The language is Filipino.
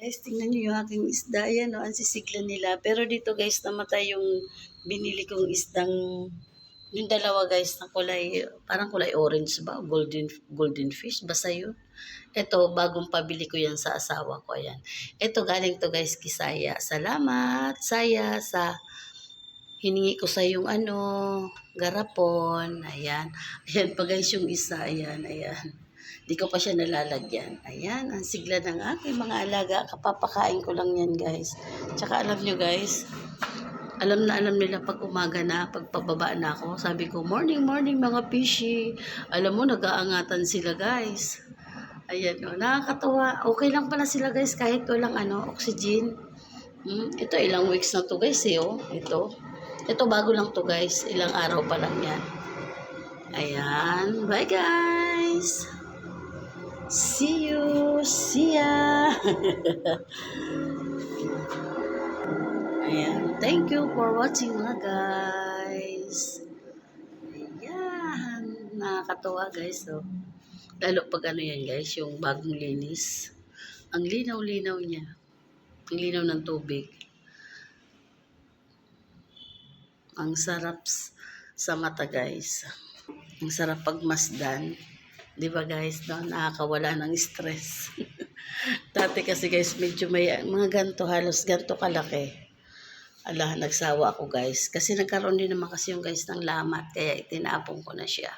Guys, tingnan niyo yung aking isda. Yan, no, ang sisigla nila. Pero dito guys, namatay yung binili kong isdang, yung dalawa guys, na kulay, parang kulay orange ba? Golden fish, basta yun. Ito, bagong pabili ko yan sa asawa ko. Ayan. Ito, galing to guys, Kisaya. Salamat, Saya, sa hiningi ko sa yung garapon. Ayan. Ayan pa guys yung isa. Ayan, ayan. Di ko pa siya nalalagyan. Ayan, ang sigla ng aking mga alaga. Kapapakain ko lang yan guys. Tsaka alam nyo guys, alam na alam nila pag umaga na, pag pababa na ako. Sabi ko, morning, morning mga fishy. Alam mo, nag-aangatan sila guys. Ayan, o, nakakatawa. Okay lang pala sila guys kahit walang oxygen. Ito ilang weeks na to guys Ito bago lang to guys. Ilang araw pa lang yan. Ayan. Bye guys. See you. See ya. Ayan. Thank you for watching mga guys. Ayan. Nakakatawa guys. So. Lalo pag yan guys, yung bagong linis. Ang linaw-linaw niya. Ang linaw ng tubig. Ang sarap sa mata guys. Ang sarap pagmasdan. Di ba guys, no? Nakakawala ng stress. Dati kasi guys, medyo may mga ganto, halos ganto kalaki. Ala, nagsawa ako guys. Kasi nagkaroon din naman kasi yung guys ng lamat, kaya itinapon ko na siya.